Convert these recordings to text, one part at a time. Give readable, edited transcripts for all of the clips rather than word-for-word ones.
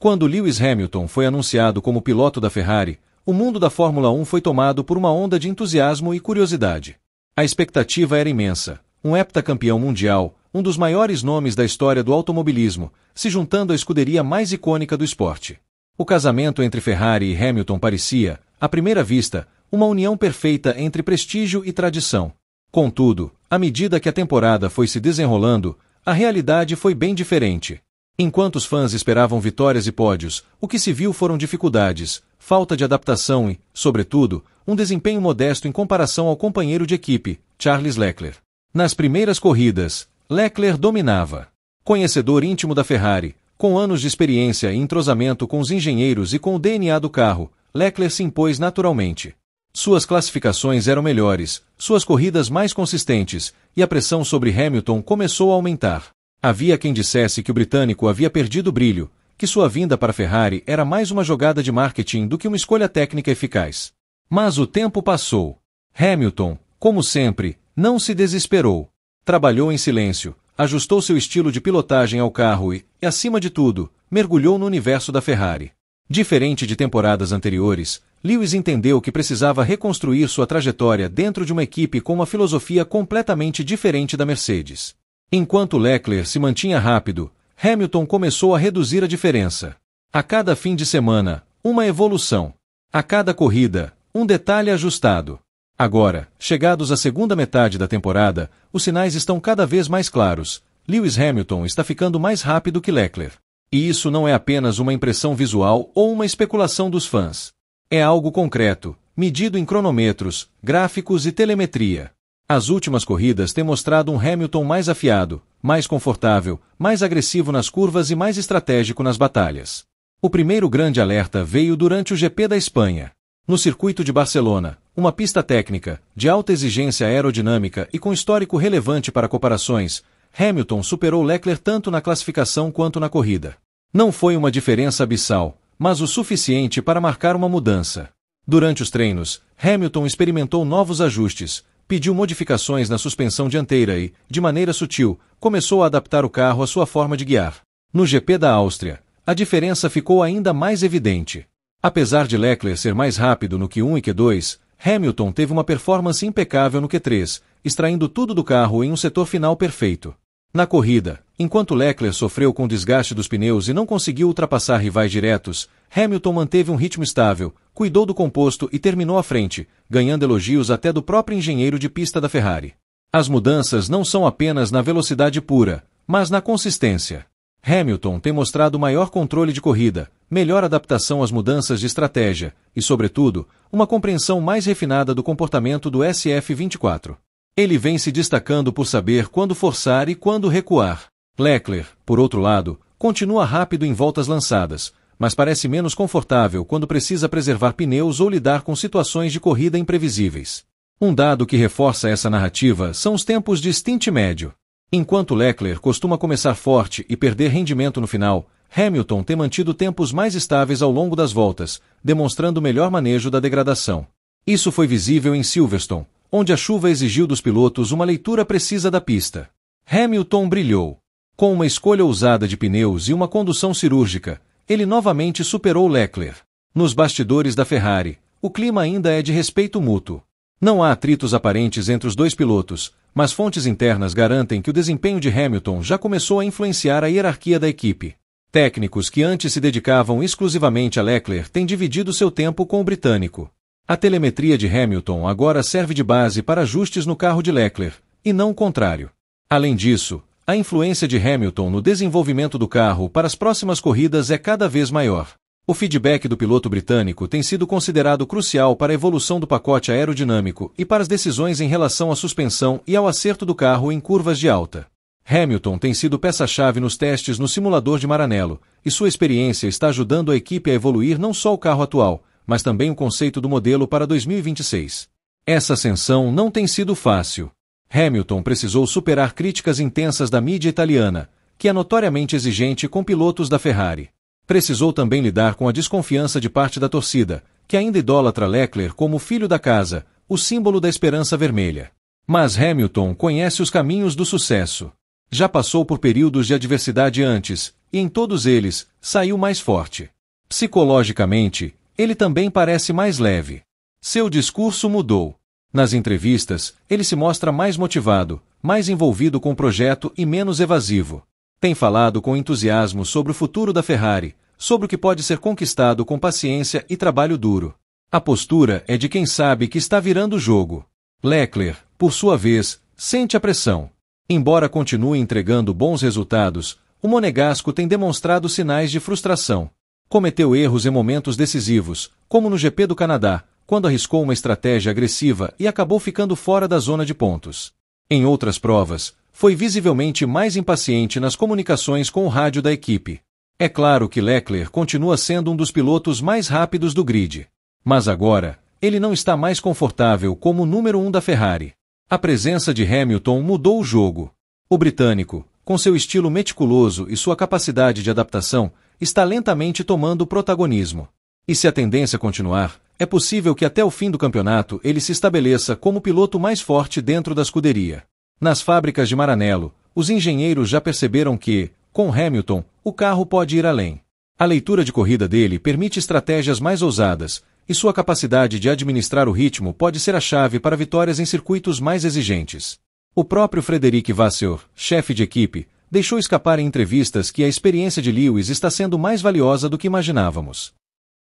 Quando Lewis Hamilton foi anunciado como piloto da Ferrari, o mundo da Fórmula 1 foi tomado por uma onda de entusiasmo e curiosidade. A expectativa era imensa. Um heptacampeão mundial, um dos maiores nomes da história do automobilismo, se juntando à escuderia mais icônica do esporte. O casamento entre Ferrari e Hamilton parecia, à primeira vista, uma união perfeita entre prestígio e tradição. Contudo, à medida que a temporada foi se desenrolando, a realidade foi bem diferente. Enquanto os fãs esperavam vitórias e pódios, o que se viu foram dificuldades, falta de adaptação e, sobretudo, um desempenho modesto em comparação ao companheiro de equipe, Charles Leclerc. Nas primeiras corridas, Leclerc dominava. Conhecedor íntimo da Ferrari, com anos de experiência e entrosamento com os engenheiros e com o DNA do carro, Leclerc se impôs naturalmente. Suas classificações eram melhores, suas corridas mais consistentes, e a pressão sobre Hamilton começou a aumentar. Havia quem dissesse que o britânico havia perdido o brilho, que sua vinda para a Ferrari era mais uma jogada de marketing do que uma escolha técnica eficaz. Mas o tempo passou. Hamilton, como sempre, não se desesperou. Trabalhou em silêncio, ajustou seu estilo de pilotagem ao carro e, acima de tudo, mergulhou no universo da Ferrari. Diferente de temporadas anteriores, Lewis entendeu que precisava reconstruir sua trajetória dentro de uma equipe com uma filosofia completamente diferente da Mercedes. Enquanto Leclerc se mantinha rápido, Hamilton começou a reduzir a diferença. A cada fim de semana, uma evolução. A cada corrida, um detalhe ajustado. Agora, chegados à segunda metade da temporada, os sinais estão cada vez mais claros. Lewis Hamilton está ficando mais rápido que Leclerc. E isso não é apenas uma impressão visual ou uma especulação dos fãs. É algo concreto, medido em cronômetros, gráficos e telemetria. As últimas corridas têm mostrado um Hamilton mais afiado, mais confortável, mais agressivo nas curvas e mais estratégico nas batalhas. O primeiro grande alerta veio durante o GP da Espanha. No circuito de Barcelona, uma pista técnica, de alta exigência aerodinâmica e com histórico relevante para comparações, Hamilton superou Leclerc tanto na classificação quanto na corrida. Não foi uma diferença abissal, mas o suficiente para marcar uma mudança. Durante os treinos, Hamilton experimentou novos ajustes, pediu modificações na suspensão dianteira e, de maneira sutil, começou a adaptar o carro à sua forma de guiar. No GP da Áustria, a diferença ficou ainda mais evidente. Apesar de Leclerc ser mais rápido no Q1 e Q2, Hamilton teve uma performance impecável no Q3, extraindo tudo do carro em um setor final perfeito. Na corrida, enquanto Leclerc sofreu com o desgaste dos pneus e não conseguiu ultrapassar rivais diretos, Hamilton manteve um ritmo estável, cuidou do composto e terminou à frente, ganhando elogios até do próprio engenheiro de pista da Ferrari. As mudanças não são apenas na velocidade pura, mas na consistência. Hamilton tem mostrado maior controle de corrida, melhor adaptação às mudanças de estratégia e, sobretudo, uma compreensão mais refinada do comportamento do SF24. Ele vem se destacando por saber quando forçar e quando recuar. Leclerc, por outro lado, continua rápido em voltas lançadas, mas parece menos confortável quando precisa preservar pneus ou lidar com situações de corrida imprevisíveis. Um dado que reforça essa narrativa são os tempos de stint médio. Enquanto Leclerc costuma começar forte e perder rendimento no final, Hamilton tem mantido tempos mais estáveis ao longo das voltas, demonstrando melhor manejo da degradação. Isso foi visível em Silverstone, onde a chuva exigiu dos pilotos uma leitura precisa da pista. Hamilton brilhou. Com uma escolha ousada de pneus e uma condução cirúrgica, ele novamente superou Leclerc. Nos bastidores da Ferrari, o clima ainda é de respeito mútuo. Não há atritos aparentes entre os dois pilotos, mas fontes internas garantem que o desempenho de Hamilton já começou a influenciar a hierarquia da equipe. Técnicos que antes se dedicavam exclusivamente a Leclerc têm dividido seu tempo com o britânico. A telemetria de Hamilton agora serve de base para ajustes no carro de Leclerc, e não o contrário. Além disso, a influência de Hamilton no desenvolvimento do carro para as próximas corridas é cada vez maior. O feedback do piloto britânico tem sido considerado crucial para a evolução do pacote aerodinâmico e para as decisões em relação à suspensão e ao acerto do carro em curvas de alta. Hamilton tem sido peça-chave nos testes no simulador de Maranello, e sua experiência está ajudando a equipe a evoluir não só o carro atual, mas também o conceito do modelo para 2026. Essa ascensão não tem sido fácil. Hamilton precisou superar críticas intensas da mídia italiana, que é notoriamente exigente com pilotos da Ferrari. Precisou também lidar com a desconfiança de parte da torcida, que ainda idolatra Leclerc como filho da casa, o símbolo da esperança vermelha. Mas Hamilton conhece os caminhos do sucesso. Já passou por períodos de adversidade antes, e em todos eles, saiu mais forte. Psicologicamente, ele também parece mais leve. Seu discurso mudou. Nas entrevistas, ele se mostra mais motivado, mais envolvido com o projeto e menos evasivo. Tem falado com entusiasmo sobre o futuro da Ferrari, sobre o que pode ser conquistado com paciência e trabalho duro. A postura é de quem sabe que está virando o jogo. Leclerc, por sua vez, sente a pressão. Embora continue entregando bons resultados, o monegasco tem demonstrado sinais de frustração. Cometeu erros em momentos decisivos, como no GP do Canadá, quando arriscou uma estratégia agressiva e acabou ficando fora da zona de pontos. Em outras provas, foi visivelmente mais impaciente nas comunicações com o rádio da equipe. É claro que Leclerc continua sendo um dos pilotos mais rápidos do grid. Mas agora, ele não está mais confortável como o número 1 da Ferrari. A presença de Hamilton mudou o jogo. O britânico, com seu estilo meticuloso e sua capacidade de adaptação, está lentamente tomando protagonismo. E se a tendência continuar, é possível que até o fim do campeonato ele se estabeleça como o piloto mais forte dentro da escuderia. Nas fábricas de Maranello, os engenheiros já perceberam que, com Hamilton, o carro pode ir além. A leitura de corrida dele permite estratégias mais ousadas, e sua capacidade de administrar o ritmo pode ser a chave para vitórias em circuitos mais exigentes. O próprio Frederic Vasseur, chefe de equipe, deixou escapar em entrevistas que a experiência de Lewis está sendo mais valiosa do que imaginávamos.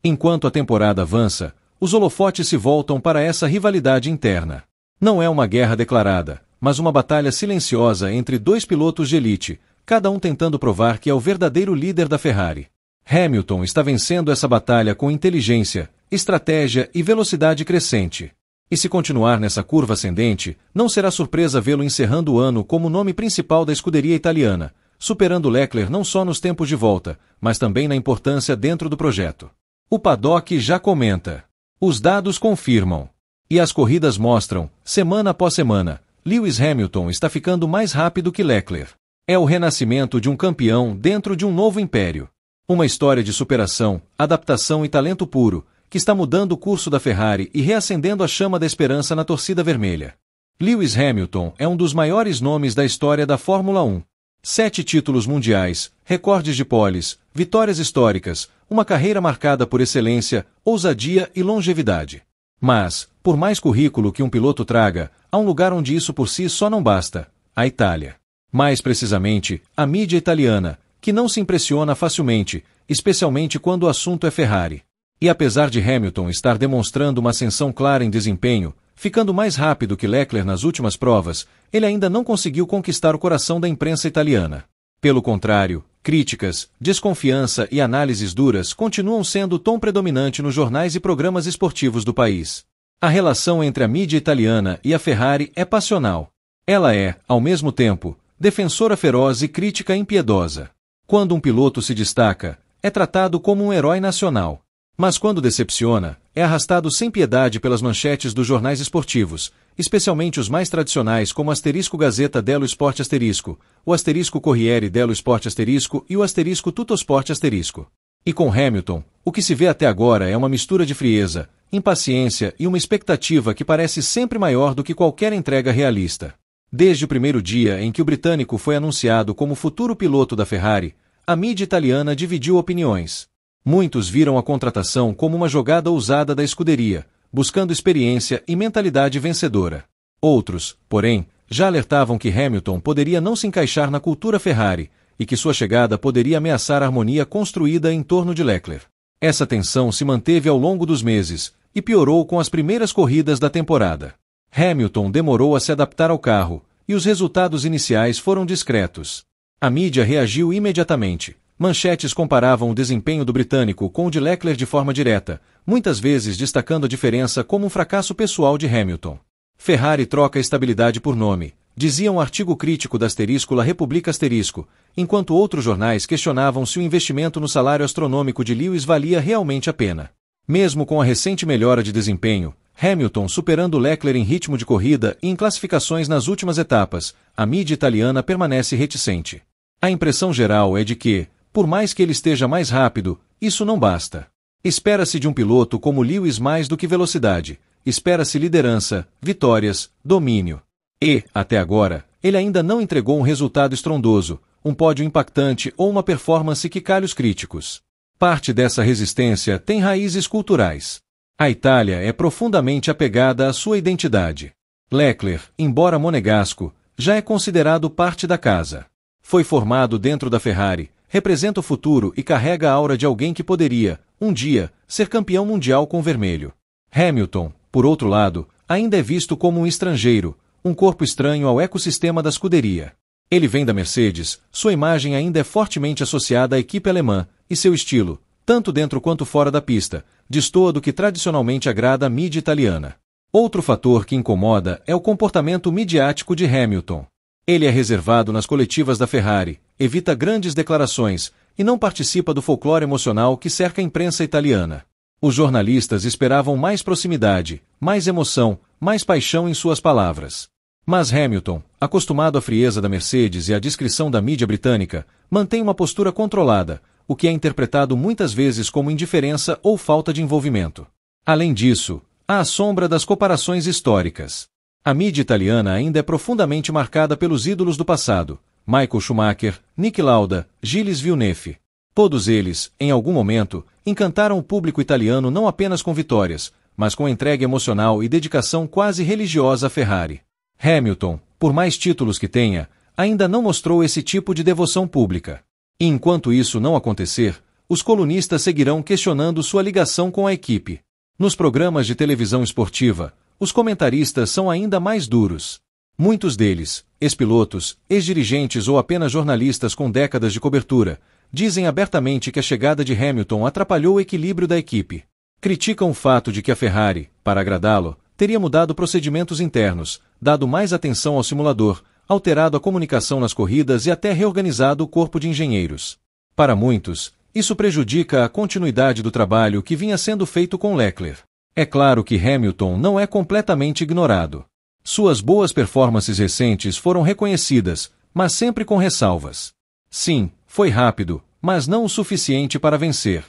Enquanto a temporada avança, os holofotes se voltam para essa rivalidade interna. Não é uma guerra declarada, mas uma batalha silenciosa entre dois pilotos de elite, cada um tentando provar que é o verdadeiro líder da Ferrari. Hamilton está vencendo essa batalha com inteligência, estratégia e velocidade crescente. E se continuar nessa curva ascendente, não será surpresa vê-lo encerrando o ano como o nome principal da escuderia italiana, superando Leclerc não só nos tempos de volta, mas também na importância dentro do projeto. O paddock já comenta. Os dados confirmam. E as corridas mostram, semana após semana, Lewis Hamilton está ficando mais rápido que Leclerc. É o renascimento de um campeão dentro de um novo império. Uma história de superação, adaptação e talento puro, que está mudando o curso da Ferrari e reacendendo a chama da esperança na torcida vermelha. Lewis Hamilton é um dos maiores nomes da história da Fórmula 1. 7 títulos mundiais, recordes de poles, vitórias históricas, uma carreira marcada por excelência, ousadia e longevidade. Mas, por mais currículo que um piloto traga, há um lugar onde isso por si só não basta: a Itália. Mais precisamente, a mídia italiana, que não se impressiona facilmente, especialmente quando o assunto é Ferrari. E apesar de Hamilton estar demonstrando uma ascensão clara em desempenho, ficando mais rápido que Leclerc nas últimas provas, ele ainda não conseguiu conquistar o coração da imprensa italiana. Pelo contrário, críticas, desconfiança e análises duras continuam sendo o tom predominante nos jornais e programas esportivos do país. A relação entre a mídia italiana e a Ferrari é passional. Ela é, ao mesmo tempo, defensora feroz e crítica impiedosa. Quando um piloto se destaca, é tratado como um herói nacional. Mas quando decepciona, é arrastado sem piedade pelas manchetes dos jornais esportivos, especialmente os mais tradicionais como o asterisco Gazeta dello Sport asterisco, o asterisco Corriere dello Sport asterisco e o asterisco Tuttosport asterisco. E com Hamilton, o que se vê até agora é uma mistura de frieza, impaciência e uma expectativa que parece sempre maior do que qualquer entrega realista. Desde o primeiro dia em que o britânico foi anunciado como futuro piloto da Ferrari, a mídia italiana dividiu opiniões. Muitos viram a contratação como uma jogada ousada da escuderia, buscando experiência e mentalidade vencedora. Outros, porém, já alertavam que Hamilton poderia não se encaixar na cultura Ferrari e que sua chegada poderia ameaçar a harmonia construída em torno de Leclerc. Essa tensão se manteve ao longo dos meses e piorou com as primeiras corridas da temporada. Hamilton demorou a se adaptar ao carro e os resultados iniciais foram discretos. A mídia reagiu imediatamente. Manchetes comparavam o desempenho do britânico com o de Leclerc de forma direta, muitas vezes destacando a diferença como um fracasso pessoal de Hamilton. Ferrari troca estabilidade por nome, dizia um artigo crítico da asterisco La Repubblica asterisco, enquanto outros jornais questionavam se o investimento no salário astronômico de Lewis valia realmente a pena. Mesmo com a recente melhora de desempenho, Hamilton superando Leclerc em ritmo de corrida e em classificações nas últimas etapas, a mídia italiana permanece reticente. A impressão geral é de que, por mais que ele esteja mais rápido, isso não basta. Espera-se de um piloto como Lewis mais do que velocidade. Espera-se liderança, vitórias, domínio. E, até agora, ele ainda não entregou um resultado estrondoso, um pódio impactante ou uma performance que calhe os críticos. Parte dessa resistência tem raízes culturais. A Itália é profundamente apegada à sua identidade. Leclerc, embora monegasco, já é considerado parte da casa. Foi formado dentro da Ferrari, representa o futuro e carrega a aura de alguém que poderia, um dia, ser campeão mundial com o vermelho. Hamilton, por outro lado, ainda é visto como um estrangeiro, um corpo estranho ao ecossistema da escuderia. Ele vem da Mercedes, sua imagem ainda é fortemente associada à equipe alemã, e seu estilo, tanto dentro quanto fora da pista, destoa do que tradicionalmente agrada à mídia italiana. Outro fator que incomoda é o comportamento midiático de Hamilton. Ele é reservado nas coletivas da Ferrari, evita grandes declarações e não participa do folclore emocional que cerca a imprensa italiana. Os jornalistas esperavam mais proximidade, mais emoção, mais paixão em suas palavras. Mas Hamilton, acostumado à frieza da Mercedes e à discrição da mídia britânica, mantém uma postura controlada, o que é interpretado muitas vezes como indiferença ou falta de envolvimento. Além disso, há a sombra das comparações históricas. A mídia italiana ainda é profundamente marcada pelos ídolos do passado, Michael Schumacher, Niki Lauda, Gilles Villeneuve. Todos eles, em algum momento, encantaram o público italiano não apenas com vitórias, mas com entrega emocional e dedicação quase religiosa à Ferrari. Hamilton, por mais títulos que tenha, ainda não mostrou esse tipo de devoção pública. E enquanto isso não acontecer, os colunistas seguirão questionando sua ligação com a equipe. Nos programas de televisão esportiva, os comentaristas são ainda mais duros. Muitos deles, ex-pilotos, ex-dirigentes ou apenas jornalistas com décadas de cobertura, dizem abertamente que a chegada de Hamilton atrapalhou o equilíbrio da equipe. Criticam o fato de que a Ferrari, para agradá-lo, teria mudado procedimentos internos, dado mais atenção ao simulador, alterado a comunicação nas corridas e até reorganizado o corpo de engenheiros. Para muitos, isso prejudica a continuidade do trabalho que vinha sendo feito com Leclerc. É claro que Hamilton não é completamente ignorado. Suas boas performances recentes foram reconhecidas, mas sempre com ressalvas. Sim, foi rápido, mas não o suficiente para vencer.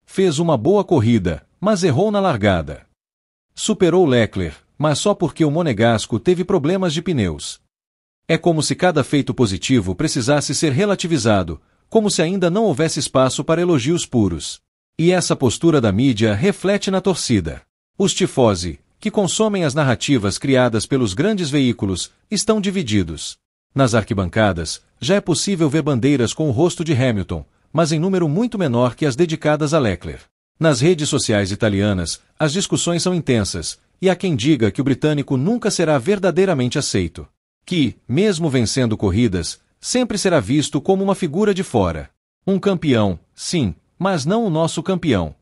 Fez uma boa corrida, mas errou na largada. Superou Leclerc, mas só porque o monegasco teve problemas de pneus. É como se cada feito positivo precisasse ser relativizado, como se ainda não houvesse espaço para elogios puros. E essa postura da mídia reflete na torcida. Os tifosi, que consomem as narrativas criadas pelos grandes veículos, estão divididos. Nas arquibancadas, já é possível ver bandeiras com o rosto de Hamilton, mas em número muito menor que as dedicadas a Leclerc. Nas redes sociais italianas, as discussões são intensas, e há quem diga que o britânico nunca será verdadeiramente aceito. Que, mesmo vencendo corridas, sempre será visto como uma figura de fora. Um campeão, sim, mas não o nosso campeão.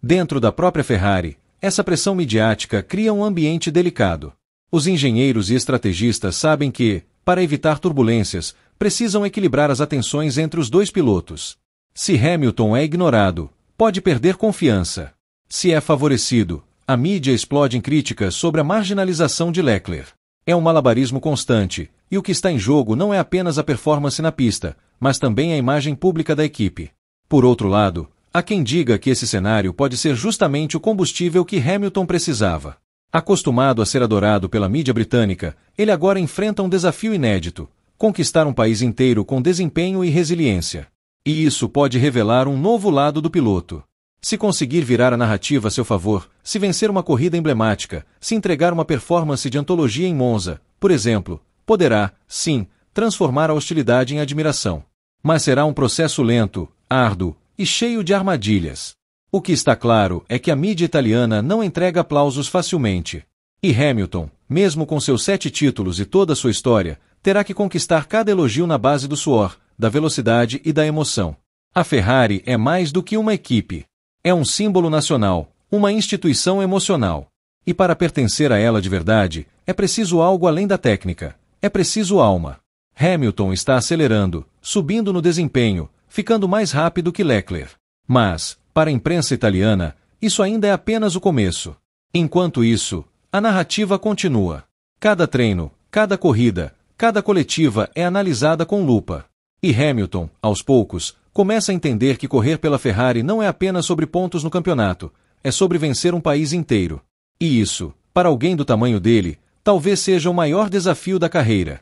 Dentro da própria Ferrari, essa pressão midiática cria um ambiente delicado. Os engenheiros e estrategistas sabem que, para evitar turbulências, precisam equilibrar as atenções entre os dois pilotos. Se Hamilton é ignorado, pode perder confiança. Se é favorecido, a mídia explode em críticas sobre a marginalização de Leclerc. É um malabarismo constante, e o que está em jogo não é apenas a performance na pista, mas também a imagem pública da equipe. Por outro lado, há quem diga que esse cenário pode ser justamente o combustível que Hamilton precisava. Acostumado a ser adorado pela mídia britânica, ele agora enfrenta um desafio inédito: conquistar um país inteiro com desempenho e resiliência. E isso pode revelar um novo lado do piloto. Se conseguir virar a narrativa a seu favor, se vencer uma corrida emblemática, se entregar uma performance de antologia em Monza, por exemplo, poderá, sim, transformar a hostilidade em admiração. Mas será um processo lento, árduo e cheio de armadilhas. O que está claro é que a mídia italiana não entrega aplausos facilmente. E Hamilton, mesmo com seus 7 títulos e toda a sua história, terá que conquistar cada elogio na base do suor, da velocidade e da emoção. A Ferrari é mais do que uma equipe. É um símbolo nacional, uma instituição emocional. E para pertencer a ela de verdade, é preciso algo além da técnica. É preciso alma. Hamilton está acelerando, subindo no desempenho, ficando mais rápido que Leclerc. Mas, para a imprensa italiana, isso ainda é apenas o começo. Enquanto isso, a narrativa continua. Cada treino, cada corrida, cada coletiva é analisada com lupa. E Hamilton, aos poucos, começa a entender que correr pela Ferrari não é apenas sobre pontos no campeonato, é sobre vencer um país inteiro. E isso, para alguém do tamanho dele, talvez seja o maior desafio da carreira.